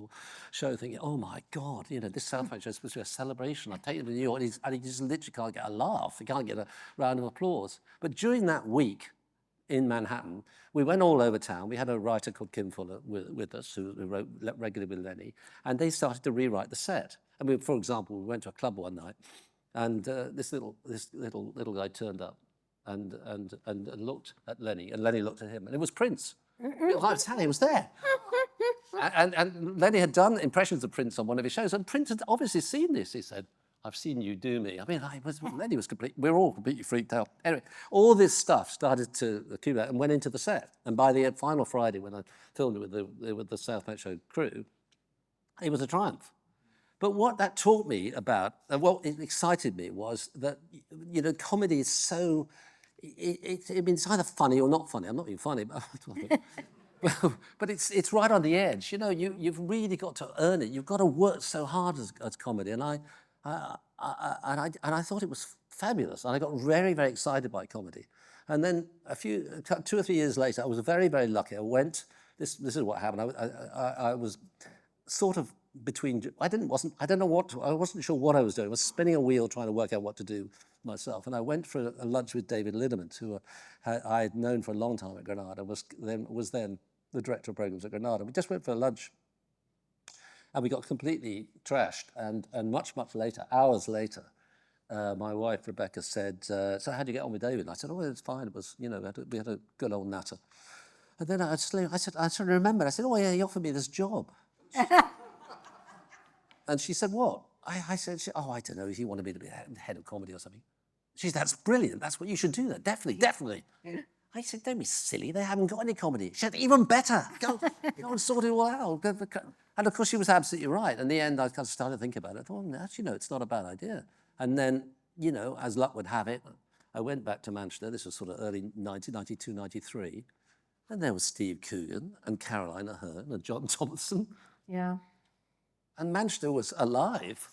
[SPEAKER 2] show thinking, oh my God, you know, this South Bank show is supposed to be a celebration. I take him to New York and he just literally can't get a laugh. He can't get a round of applause. But during that week in Manhattan, we went all over town. We had a writer called Kim Fuller with us who wrote regularly with Lenny, and they started to rewrite the set. I mean, for example, we went to a club one night, and this little guy turned up and looked at Lenny, and Lenny looked at him, and it was Prince. I was telling you, he was there. and Lenny had done impressions of Prince on one of his shows, and Prince had obviously seen this. He said, I've seen you do me. I mean, Lenny was we were all completely freaked out. Anyway, all this stuff started to accumulate and went into the set. And by the final Friday, when I filmed it with the South Bank show crew, it was a triumph. But what that taught me about, and what excited me was that, you know, comedy is so, it's either funny or not funny. I'm not being funny, but it's right on the edge. You know, you've really got to earn it. You've got to work so hard as comedy. And I thought it was fabulous. And I got very, very excited by comedy. And then 2 or 3 years later, I was very, very lucky. I went, this is what happened. I was sort of between, I wasn't sure what I was doing. I was spinning a wheel trying to work out what to do myself. And I went for a lunch with David Lindemann, who I had known for a long time at Granada, was then the director of programs at Granada. We just went for a lunch and we got completely trashed. And much, much later, hours later, my wife, Rebecca, said, so how'd you get on with David? And I said, oh, it's fine. It was, we had a good old natter. And then I sort of remembered, I said, oh yeah, he offered me this job. And she said, what? I said, I don't know, he wanted me to be head of comedy or something. She said, that's brilliant, that's what you should do, that. Definitely. I said, don't be silly, they haven't got any comedy. She said, even better, go and sort it all out. And of course, she was absolutely right. In the end, I kind of started thinking about it. I thought, actually, it's not a bad idea. And then, as luck would have it, I went back to Manchester. This was sort of early 92, 93. And there was Steve Coogan and Caroline Aherne and John Thompson.
[SPEAKER 1] Yeah.
[SPEAKER 2] And Manchester was alive.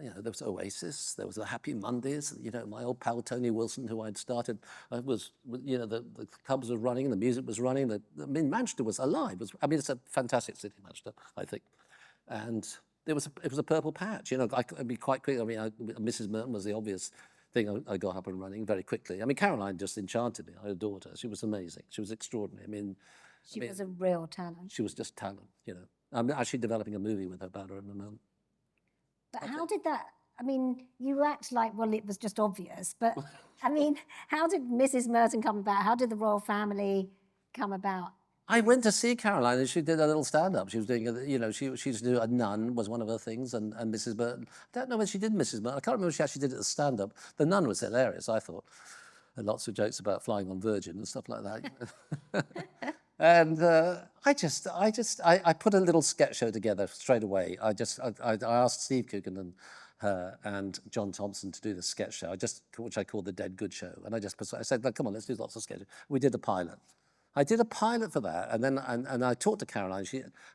[SPEAKER 2] There was Oasis, there was the Happy Mondays, my old pal Tony Wilson, who I'd started, the clubs were running, the music was running. Manchester was alive. It's a fantastic city, Manchester, I think. And it was a purple patch. I'd be quite quick. Mrs. Merton was the obvious thing I got up and running very quickly. Caroline just enchanted me. I adored her. She was amazing. She was extraordinary.
[SPEAKER 1] She was a real talent.
[SPEAKER 2] She was just talent, I'm actually developing a movie with her about her at the moment.
[SPEAKER 1] But how did that, you act like, well, it was just obvious, but how did Mrs. Merton come about? How did the Royle Family come about?
[SPEAKER 2] I went to see Caroline and she did a little stand-up. She was doing, she used to do a nun was one of her things, and Mrs. Merton. I don't know when she did Mrs. Merton. I can't remember if she actually did it as stand-up. The nun was hilarious, I thought. And lots of jokes about flying on Virgin and stuff like that. And I put a little sketch show together straight away. I asked Steve Coogan and her and John Thompson to do the sketch show, which I called the Dead Good Show. And I said, come on, let's do lots of sketches. We did a pilot. I did a pilot for that, and then and I talked to Caroline,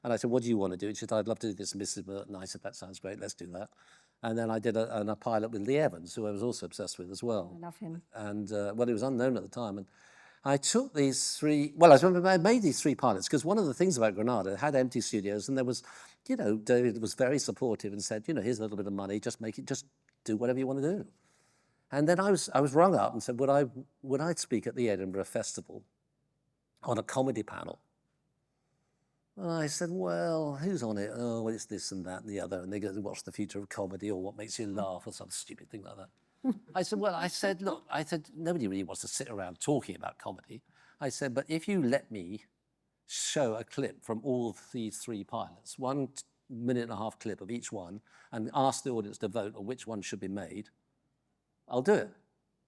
[SPEAKER 2] and I said, what do you want to do? She said, I'd love to do this, Mrs. Merton. I said, that sounds great, let's do that. And then I did a pilot with Lee Evans, who I was also obsessed with as well.
[SPEAKER 1] I love him.
[SPEAKER 2] And, it was unknown at the time. And I took these three, I made these three pilots, because one of the things about Granada, it had empty studios, and there was, David was very supportive and said, here's a little bit of money, just do whatever you want to do. And then I was rung up and said, would I speak at the Edinburgh Festival on a comedy panel? And I said, well, who's on it? Oh, well, it's this and that and the other. And they go, what's the future of comedy, or what makes you laugh, or some stupid thing like that. I said, look, nobody really wants to sit around talking about comedy. I said, but if you let me show a clip from all of these three pilots, 1 minute and a half clip of each one, and ask the audience to vote on which one should be made, I'll do it.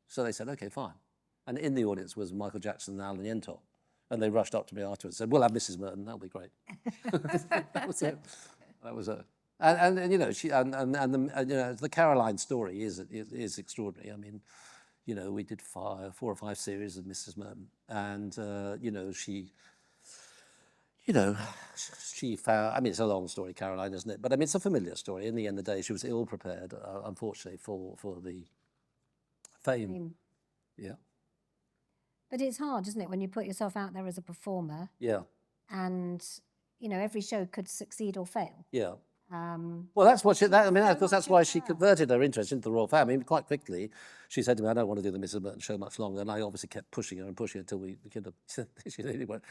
[SPEAKER 2] So they said, okay, fine. And in the audience was Michael Jackson and Alan Yentop. And they rushed up to me afterwards and said, we'll have Mrs. Merton, that'll be great. That was it. That was it. And the Caroline story is extraordinary. We did 4 or 5 series of Mrs. Merton, and she found. It's a long story, Caroline, isn't it? But it's a familiar story. In the end of the day, she was ill prepared, unfortunately, for the fame. Yeah.
[SPEAKER 1] But it's hard, isn't it, when you put yourself out there as a performer?
[SPEAKER 2] Yeah.
[SPEAKER 1] And every show could succeed or fail.
[SPEAKER 2] Yeah. Well, that's what of course, that's why she converted her interest into the Royle Family. Quite quickly, she said to me, I don't want to do the Mrs. Merton show much longer. And I obviously kept pushing her until she really went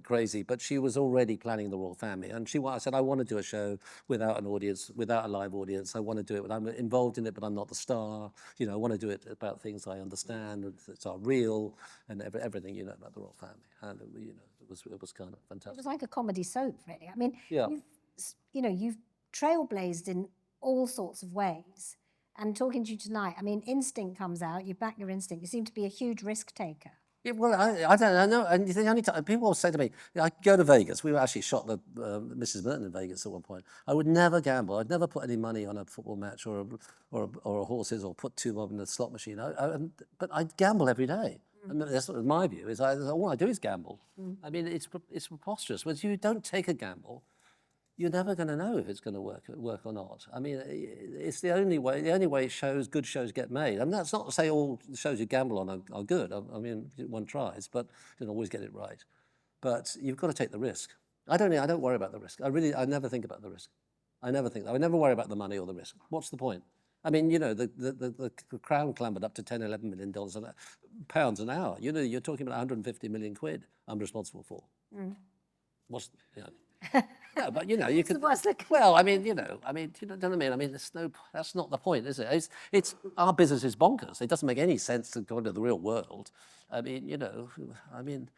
[SPEAKER 2] crazy. But she was already planning the Royle Family. And I said, I want to do a show without an audience, without a live audience. I want to do it, but I'm involved in it, but I'm not the star. I want to do it about things I understand, that are real, and everything, about the Royle Family. And, it was kind of fantastic.
[SPEAKER 1] It was like a comedy soap, really.
[SPEAKER 2] Yeah.
[SPEAKER 1] You've trailblazed in all sorts of ways. And talking to you tonight, instinct comes out, you back your instinct. You seem to be a huge risk taker.
[SPEAKER 2] Yeah, well, I don't know. And the only time people always say to me, I go to Vegas. We actually shot the Mrs. Merton in Vegas at one point. I would never gamble. I'd never put any money on a football match or a horses, or put 2 bob in a slot machine. But I gamble every day. That's what my view is. All I do is gamble. It's preposterous. When you don't take a gamble, you're never going to know if it's going to work or not. I mean, it's the only way. The only way good shows get made. I mean, that's not to say all shows you gamble on are good. I mean, one tries, but you don't always get it right. But you've got to take the risk. I don't worry about the risk. I never think about the risk. I never worry about the money or the risk. What's the point? I mean, you know, the Crown clambered up to $10, $11 million pounds an hour. You know, you're talking about 150 million quid I'm responsible for. What's, you know, no, but you know, you could. Well, I mean, you know, you know what I mean? I mean, that's not the point, is it? It's our business is bonkers. It doesn't make any sense to go into the real world. I mean, you know, and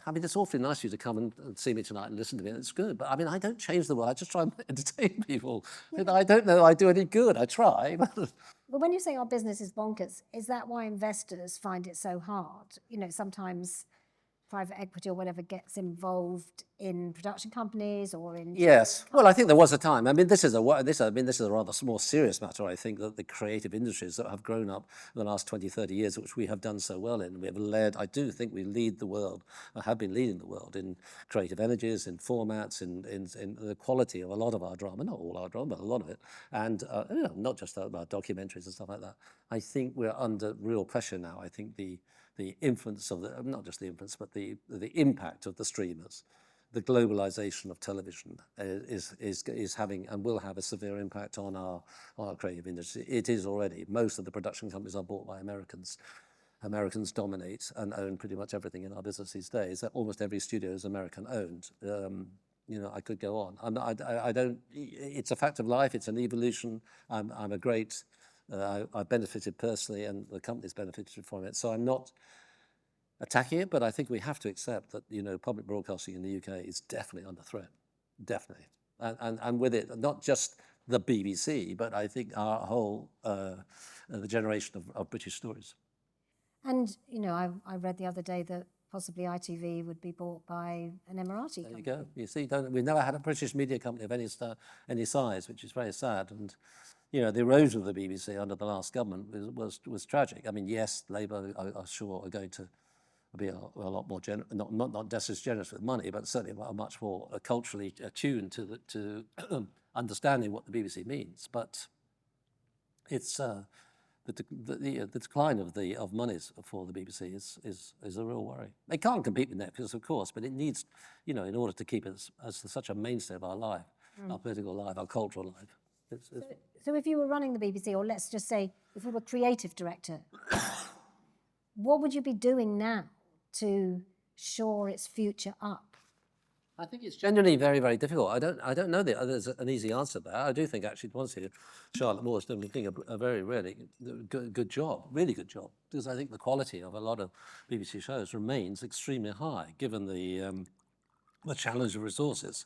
[SPEAKER 2] I mean, it's awfully nice of you to come and see me tonight and listen to me. It's good, but I mean, I don't change the world. I just try and entertain people. Yeah. And I don't know I do any good. I try.
[SPEAKER 1] But when you say our business is bonkers, is that why investors find it so hard? You know, sometimes private equity or whatever gets involved in production companies or in...
[SPEAKER 2] Yes. Well, I think there was a time. I mean, this is a rather more serious matter, I think, that the creative industries that have grown up in the last 20, 30 years, which we have done so well in. We have led, I do think we lead the world, have been leading the world in creative energies, in formats, in the quality of a lot of our drama, not all our drama, but a lot of it. And you know, not just about documentaries and stuff like that. I think we're under real pressure now. I think the influence of not just the influence, but the impact of the streamers, the globalization of television is having and will have a severe impact on our creative industry. It is already. Most of the production companies are bought by Americans. Americans dominate and own pretty much everything in our business these days. Almost every studio is American owned. You know, I could go on. I don't. It's a fact of life. It's an evolution. I'm a great. I benefited personally, and the company's benefited from it. So I'm not attacking it, but I think we have to accept that, you know, public broadcasting in the UK is definitely under threat, definitely. And with it, not just the BBC, but I think our whole, the generation of British stories.
[SPEAKER 1] And, you know, I read the other day that possibly ITV would be bought by an Emirati company.
[SPEAKER 2] There you go. You see, we've never had a British media company of any size, which is very sad. And you know, the erosion of the BBC under the last government was tragic. I mean, yes, Labour, I'm sure, are going to be a lot more not just as generous with money, but certainly much more culturally attuned to understanding what the BBC means. But it's the decline of monies for the BBC is a real worry. They can't compete with Netflix, of course, but it needs, you know, in order to keep it as such a mainstay of our life, our political life, our cultural life.
[SPEAKER 1] So if you were running the BBC, or let's just say if you were creative director, what would you be doing now to shore its future up?
[SPEAKER 2] I think it's genuinely very, very difficult. I don't know that there's an easy answer there. I do think actually, honestly, Charlotte Moore's doing a very, really good job, really good job, because I think the quality of a lot of BBC shows remains extremely high, given the challenge of resources.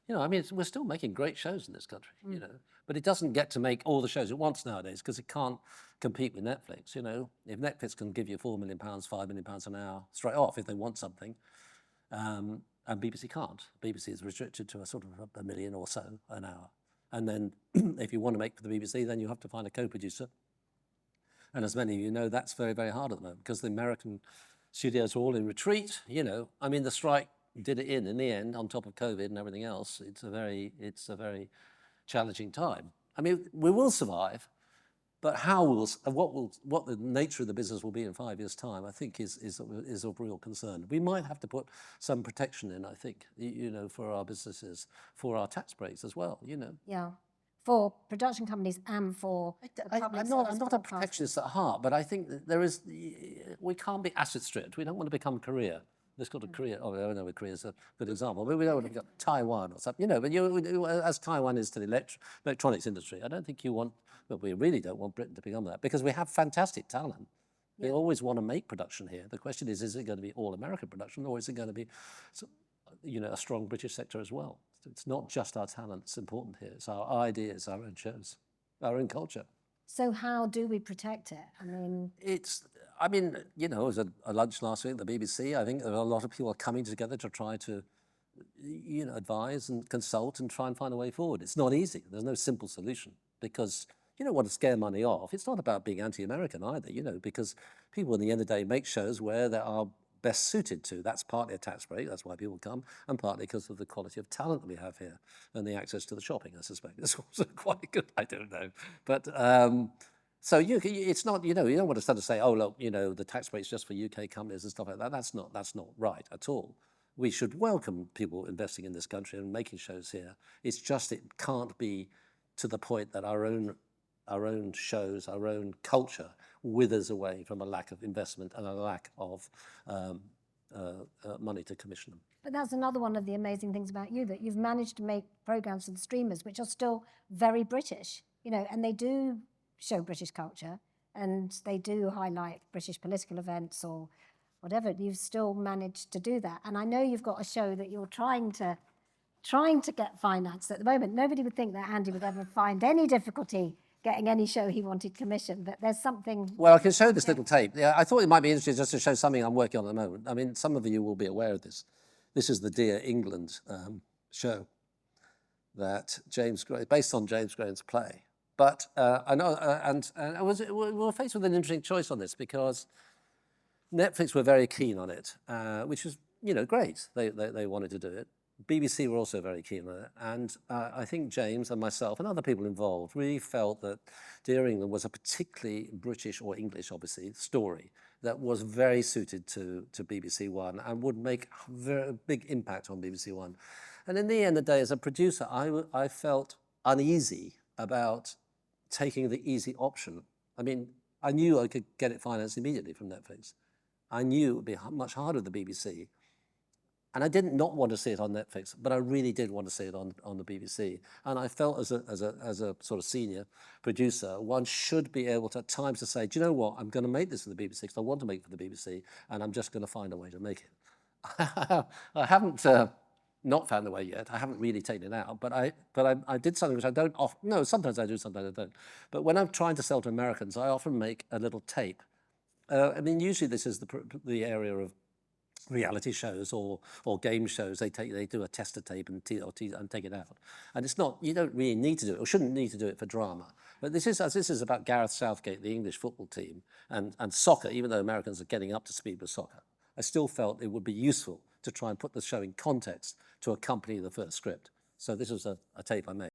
[SPEAKER 2] You know, I mean, we're still making great shows in this country, you know, but it doesn't get to make all the shows it wants nowadays because it can't compete with Netflix. You know, if Netflix can give you £4 million, £5 million an hour straight off if they want something, and BBC can't. BBC is restricted to a sort of a million or so an hour. And then if you want to make for the BBC, then you have to find a co-producer. And as many of you know, that's very, very hard at the moment because the American studios are all in retreat. You know, I mean, the strike did it in the end, on top of COVID and everything else. It's a very challenging time. I mean, we will survive, but what the nature of the business will be in 5 years' time, I think is of real concern. We might have to put some protection in, I think, you know, for our businesses, for our tax breaks as well, you know.
[SPEAKER 1] Yeah, for production companies and for
[SPEAKER 2] I'm not a protectionist at heart, but I think that we can't be asset stripped. We don't want to become Korea. Let's go to Korea. Oh, I know Korea's a good example, but we don't want to become Taiwan or something, you know. But as Taiwan is to the electronics industry, I don't think you want, but we really don't want Britain to become that because we have fantastic talent. Yeah. We always want to make production here. The question is it going to be all American production or is it going to be, you know, a strong British sector as well? It's not just our talent that's important here. It's our ideas, our own shows, our own culture.
[SPEAKER 1] So how do we protect it?
[SPEAKER 2] I mean, you know, it was a lunch last week at the BBC. I think there are a lot of people coming together to try to, you know, advise and consult and try and find a way forward. It's not easy. There's no simple solution because you don't want to scare money off. It's not about being anti-American either, you know, because people, in the end of the day, make shows where there are best suited to. That's partly a tax break, that's why people come, and partly because of the quality of talent that we have here and the access to the shopping, I suspect. It's also quite good, I don't know. But so it's not, you don't want to start to say, oh, look, the tax break's just for UK companies and stuff like that. That's not right at all. We should welcome people investing in this country and making shows here. It's just it can't be to the point that our own shows, our own culture withers away from a lack of investment and a lack of money to commission them.
[SPEAKER 1] But that's another one of the amazing things about you, that you've managed to make programs for the streamers which are still very British, and they do show British culture and they do highlight British political events or whatever. You've still managed to do that. And I know you've got a show that you're trying to get financed at the moment. Nobody would think that Andy would ever find any difficulty getting any show he wanted commissioned, but there's something...
[SPEAKER 2] Well, I can show this little tape. Yeah, I thought it might be interesting just to show something I'm working on at the moment. I mean, some of you will be aware of this. This is the Dear England show that based on James Graham's play. But I know, we were faced with an interesting choice on this because Netflix were very keen on it, which was, great. They wanted to do it. BBC were also very keen on it. And I think James and myself and other people involved really felt that Dear England was a particularly British or English, obviously, story that was very suited to BBC One and would make a very big impact on BBC One. And in the end of the day, as a producer, I felt uneasy about taking the easy option. I mean, I knew I could get it financed immediately from Netflix. I knew it would be much harder with the BBC. And I didn't not want to see it on Netflix, but I really did want to see it on the BBC. And I felt as a sort of senior producer, one should be able to at times to say, do you know what, I'm going to make this for the BBC because I want to make it for the BBC, and I'm just going to find a way to make it. I haven't not found the way yet. I haven't really taken it out, but I did something which I don't often. No, sometimes I do, sometimes I don't. But when I'm trying to sell to Americans, I often make a little tape. I mean, usually this is the area of reality shows or game shows. They do a tester tape and take it out, and it's not, you don't really need to do it or shouldn't need to do it for drama. But this is about Gareth Southgate, the English football team, and soccer. Even though Americans are getting up to speed with soccer, I still felt it would be useful to try and put the show in context to accompany the first script. So this was a tape I made.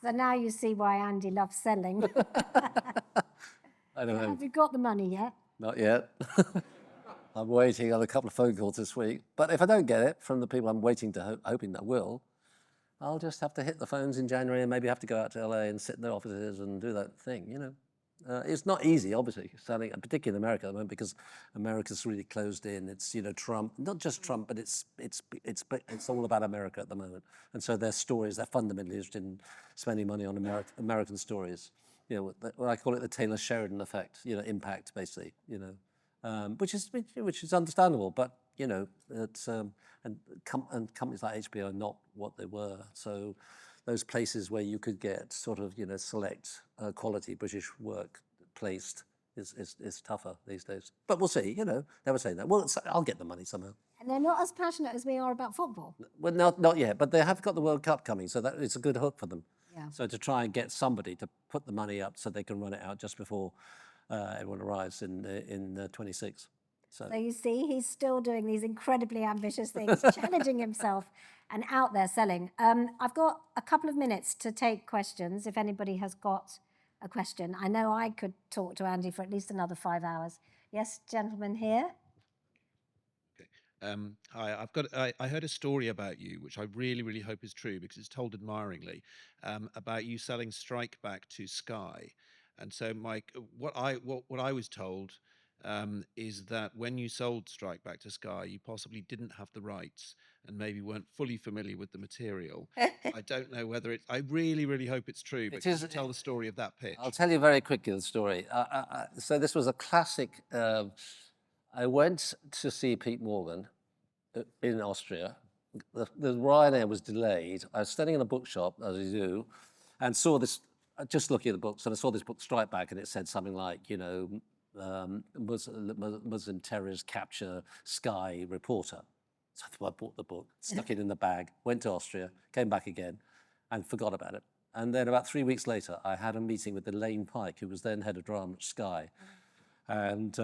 [SPEAKER 1] So now you see why Andy loves selling.
[SPEAKER 2] I don't know.
[SPEAKER 1] Have you got the money yet?
[SPEAKER 2] Not yet. I'm waiting on a couple of phone calls this week. But if I don't get it from the people I'm waiting to, hoping that will, I'll just have to hit the phones in January and maybe have to go out to LA and sit in their offices and do that thing, It's not easy, obviously, selling, particularly in America at the moment, because America's really closed in. It's, Trump, not just Trump, but it's all about America at the moment. And so their stories, they're fundamentally interested in spending money on American stories. What I call it the Taylor Sheridan effect, impact, basically, which is understandable, but it's and companies like HBO are not what they were. So those places where you could get sort of select quality British work placed is tougher these days. But we'll see. Never say that. Well, I'll get the money somehow.
[SPEAKER 1] And they're not as passionate as we are about football.
[SPEAKER 2] Well, not yet, but they have got the World Cup coming, so that it's a good hook for them.
[SPEAKER 1] Yeah.
[SPEAKER 2] So to try and get somebody to put the money up so they can run it out just before everyone arrives in 26. So
[SPEAKER 1] you see, he's still doing these incredibly ambitious things, challenging himself and out there selling. I've got a couple of minutes to take questions if anybody has got a question. I know I could talk to Andy for at least another 5 hours. Yes, gentleman here.
[SPEAKER 3] Hi, I heard a story about you, which I really, really hope is true because it's told admiringly, about you selling Strike back to Sky. And so, Mike, what I was told is that when you sold Strike back to Sky, you possibly didn't have the rights and maybe weren't fully familiar with the material. I don't know whether it's. I really, really hope it's true. But can you tell the story of that pitch?
[SPEAKER 2] I'll tell you very quickly the story. So this was a classic. I went to see Pete Morgan in Austria. The Ryanair was delayed. I was standing in a bookshop, as you do, and saw this, just looking at the books, and I saw this book, Strike Back, and it said something like, Muslim terrorists capture Sky reporter. So I bought the book, stuck it in the bag, went to Austria, came back again, and forgot about it. And then about 3 weeks later, I had a meeting with Elaine Pike, who was then head of drama at Sky. And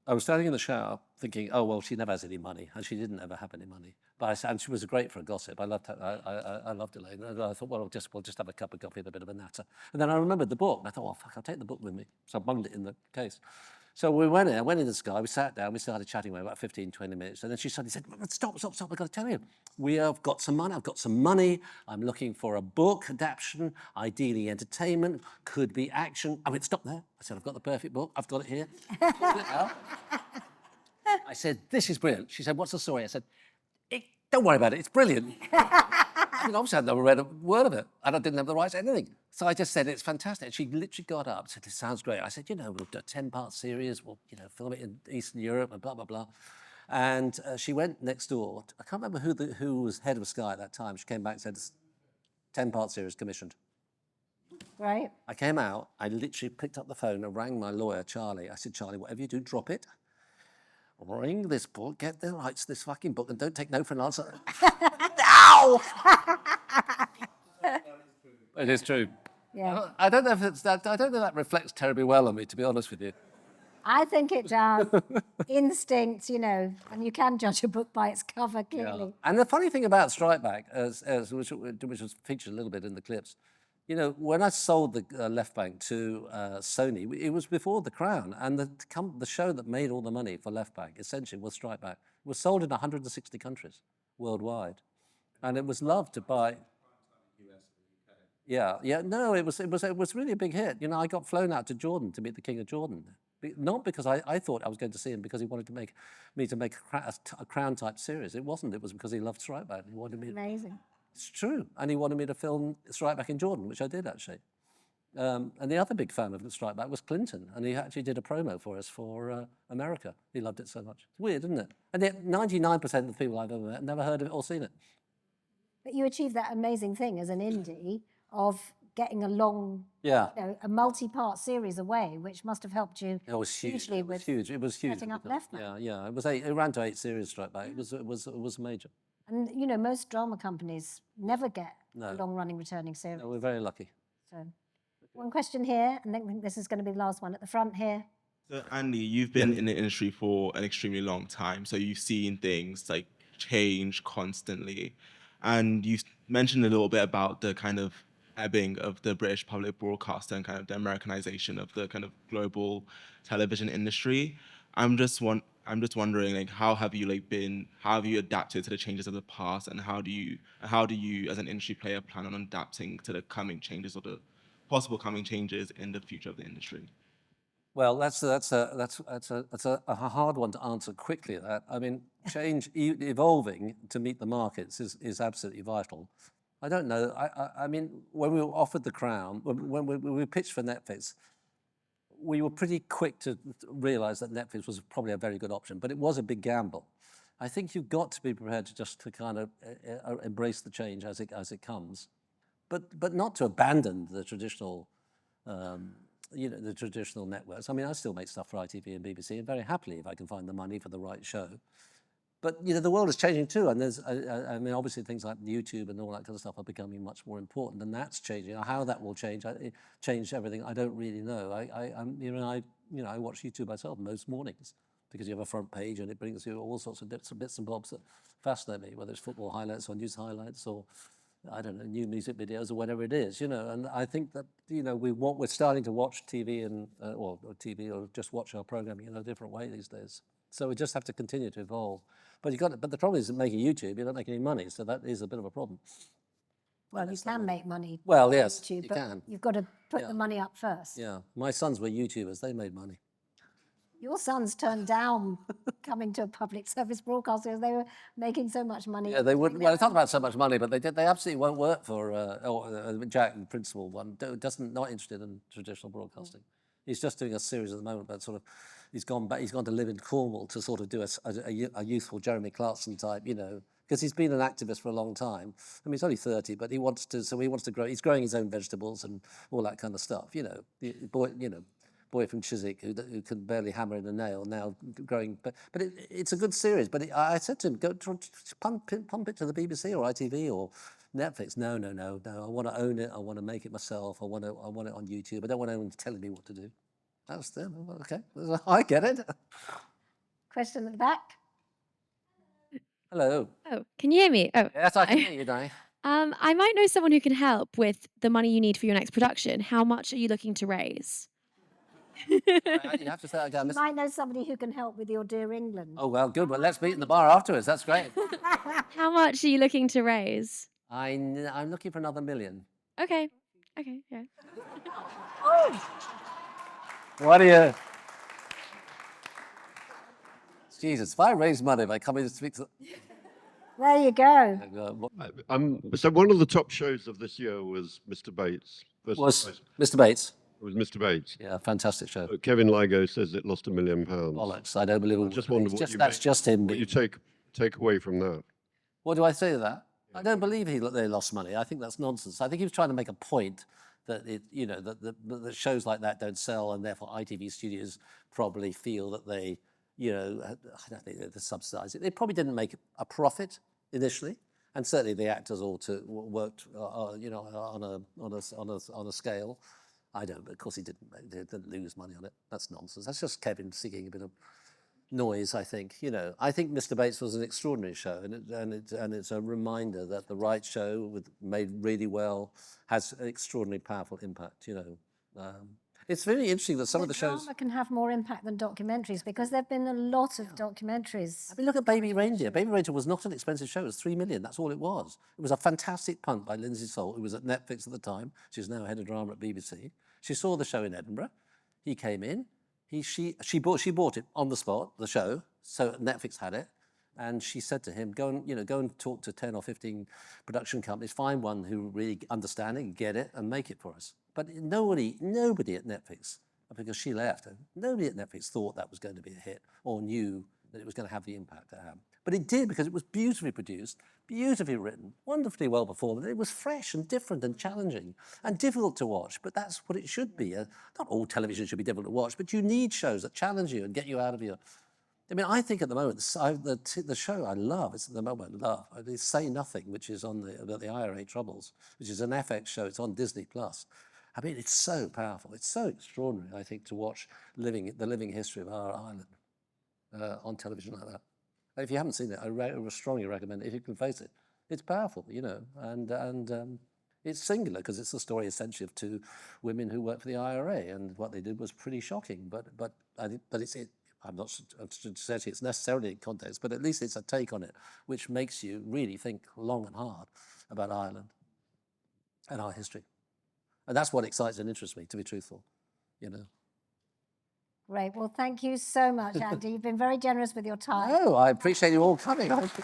[SPEAKER 2] I was standing in the shower thinking, oh, well, she never has any money, and she didn't ever have any money. And she was great for a gossip. I loved her. I loved Elaine. And I thought, well, we'll just have a cup of coffee and a bit of a natter. And then I remembered the book. And I thought, well, fuck, I'll take the book with me. So I bunged it in the case. So we went in. I went in the Sky. We sat down. We started chatting away about 15, 20 minutes. And then she suddenly said, stop. I've got to tell you. We have got some money. I've got some money. I'm looking for a book adaptation, ideally entertainment, could be action. I went, stop there. I said, I've got the perfect book. I've got it here. Pulled it out. I said, this is brilliant. She said, what's the story? I said, don't worry about it. It's brilliant. I mean, obviously, I'd never read a word of it, and I didn't have the rights to anything. So I just said, it's fantastic. She literally got up and said, it sounds great. I said, we'll do a 10-part series. We'll, film it in Eastern Europe and blah, blah, blah. And she went next door. I can't remember who was head of Sky at that time. She came back and said, 10-part series commissioned.
[SPEAKER 1] Right.
[SPEAKER 2] I came out. I literally picked up the phone and rang my lawyer, Charlie. I said, Charlie, whatever you do, drop it. Ring this book, get the rights to this fucking book, and don't take no for an answer. Ow! It is true.
[SPEAKER 1] Yeah.
[SPEAKER 2] I don't know if it's that. I don't know if that reflects terribly well on me, to be honest with you.
[SPEAKER 1] I think it does. Instinct, and you can judge a book by its cover, clearly.
[SPEAKER 2] Yeah. And the funny thing about Strike Back, which was featured a little bit in the clips, when I sold the Left Bank to Sony, it was before The Crown, and the show that made all the money for Left Bank essentially was Strike Back. It was sold in 160 countries worldwide, and it was loved by. Yeah, no, it was really a big hit. I got flown out to Jordan to meet the King of Jordan, not because I thought I was going to see him because he wanted to make a Crown type series. It wasn't. It was because he loved Strike Back. He wanted me.
[SPEAKER 1] Amazing.
[SPEAKER 2] It's true. And he wanted me to film Strike Back in Jordan, which I did, actually. And the other big fan of Strike Back was Clinton, and he actually did a promo for us for America. He loved it so much. It's weird, isn't it? And yet 99% of the people I've ever met never heard of it or seen it.
[SPEAKER 1] But you achieved that amazing thing as an indie of getting a long, a multi-part series away, which must have helped you hugely with
[SPEAKER 2] It was huge.
[SPEAKER 1] setting up Left Bank.
[SPEAKER 2] Yeah. It ran to 8 series Strike Back. It was major.
[SPEAKER 1] And, most drama companies never get a long-running returning series.
[SPEAKER 2] No, we're very lucky.
[SPEAKER 1] So, one question here, and then this is going to be the last one at the front here.
[SPEAKER 4] So, Andy, you've been in the industry for an extremely long time, so you've seen things like change constantly. And you mentioned a little bit about the kind of ebbing of the British public broadcaster and kind of the Americanization of the kind of global television industry. I'm just wondering, how have you adapted to the changes of the past, and how do you, as an industry player, plan on adapting to the coming changes or the possible coming changes in the future of the industry?
[SPEAKER 2] Well, that's a hard one to answer quickly. I mean, change, evolving to meet the markets is absolutely vital. I don't know. I mean, when we were offered The Crown, when we pitched for Netflix, we were pretty quick to realize that Netflix was probably a very good option, but it was a big gamble. I think you've got to be prepared to just to kind of embrace the change as it comes, but not to abandon the traditional, the traditional networks. I mean, I still make stuff for ITV and BBC, and very happily if I can find the money for the right show. But the world is changing too, and there's, I mean, obviously things like YouTube and all that kind of stuff are becoming much more important, and that's changing. How that will change, change everything, I don't really know. I watch YouTube myself most mornings because you have a front page and it brings you all sorts of bits and bobs that fascinate me, whether it's football highlights or news highlights or I don't know, new music videos or whatever it is, And I think that we're starting to watch TV or TV or just watch our programming in a different way these days. So we just have to continue to evolve. But the problem is making YouTube, you don't make any money, so that is a bit of a problem.
[SPEAKER 1] Well, you can make money.
[SPEAKER 2] Well, yes,
[SPEAKER 1] YouTube,
[SPEAKER 2] you
[SPEAKER 1] but
[SPEAKER 2] can.
[SPEAKER 1] You've got to put the money up first.
[SPEAKER 2] Yeah, my sons were YouTubers; they made money.
[SPEAKER 1] Your sons turned down coming to a public service broadcaster because they were making so much money.
[SPEAKER 2] Yeah, they wouldn't. Well, it's not about so much money, but they absolutely won't work for. Jack, the principal one, not interested in traditional broadcasting. He's just doing a series at the moment, but sort of, he's gone back. He's gone to live in Cornwall to sort of do a youthful Jeremy Clarkson type, because he's been an activist for a long time. I mean, he's only 30, but he wants to grow. He's growing his own vegetables and all that kind of stuff. Boy from Chiswick who can barely hammer in a nail now growing. But it's a good series. But I said to him, go pump it to the BBC or ITV or Netflix. No. I want to own it. I want to make it myself. I want it on YouTube. I don't want anyone telling me what to do. That's them. Okay, I get it.
[SPEAKER 1] Question at the back.
[SPEAKER 2] Hello.
[SPEAKER 5] Oh, can you hear me? Oh,
[SPEAKER 2] Yes, I can
[SPEAKER 5] hi.
[SPEAKER 2] hear you, Di.
[SPEAKER 5] I might know someone who can help with the money you need for your next production. How much are you looking to raise?
[SPEAKER 2] You have to say that again.
[SPEAKER 1] You might know somebody who can help with your Dear England.
[SPEAKER 2] Oh, well, good. Well, let's meet in the bar afterwards. That's great.
[SPEAKER 5] How much are you looking to raise?
[SPEAKER 2] I'm looking for another 1 million.
[SPEAKER 5] Okay. Okay, yeah.
[SPEAKER 2] What do you... Jesus, if I raise money, if I come in to speak to...
[SPEAKER 1] There you go.
[SPEAKER 6] So one of the top shows of this year was Mr. Bates.
[SPEAKER 2] Was Mr. Bates.
[SPEAKER 6] It was Mr. Bates.
[SPEAKER 2] Yeah, fantastic show.
[SPEAKER 6] Kevin Ligo says it lost £1 million.
[SPEAKER 2] Bollocks. I don't believe it.
[SPEAKER 6] I just wonder
[SPEAKER 2] That's just him.
[SPEAKER 6] what you take away from that.
[SPEAKER 2] What do I say to that? I don't believe they lost money. I think that's nonsense. I think he was trying to make a point that that shows like that don't sell, and therefore ITV studios probably feel that they, I don't think they subsidise it. They probably didn't make a profit initially, and certainly the actors all worked, on a scale. I don't, but of course they didn't lose money on it. That's nonsense. That's just Kevin seeking a bit of noise, I think. I think Mr. Bates was an extraordinary show, and it's a reminder that the right show, made really well, has an extraordinarily powerful impact. It's really interesting that some of the shows.
[SPEAKER 1] Drama can have more impact than documentaries because there've been a lot of documentaries.
[SPEAKER 2] I mean, look at Baby Reindeer. Baby Reindeer was not an expensive show. It was 3 million. That's all it was. It was a fantastic punt by Lindsay Salt, who was at Netflix at the time. She's now head of drama at BBC. She saw the show in Edinburgh. He came in. She bought it on the spot, the show. So Netflix had it. And she said to him, go and talk to 10 or 15 production companies, find one who really understand it, get it, and make it for us. But nobody at Netflix, because she left, nobody at Netflix thought that was going to be a hit or knew that it was going to have the impact it had. But it did, because it was beautifully produced, beautifully written, wonderfully well performed. It was fresh and different and challenging and difficult to watch, but that's what it should be. Not all television should be difficult to watch, but you need shows that challenge you and get you out of your... I mean, I think at the moment, the show I love, it's at the moment love, is Say Nothing, which is about the IRA Troubles, which is an FX show. It's on Disney+. I mean, it's so powerful. It's so extraordinary, I think, to watch the living history of our island on television like that. And if you haven't seen it, I strongly recommend it. If you can face it, it's powerful, and it's singular because it's the story essentially of two women who work for the IRA, and what they did was pretty shocking. But I'm not suggesting it's necessarily in context, but at least it's a take on it, which makes you really think long and hard about Ireland and our history. And that's what excites and interests me, to be truthful,
[SPEAKER 1] Great. Well, thank you so much, Andy. You've been very generous with your time.
[SPEAKER 2] No, I appreciate you all coming. Thank you.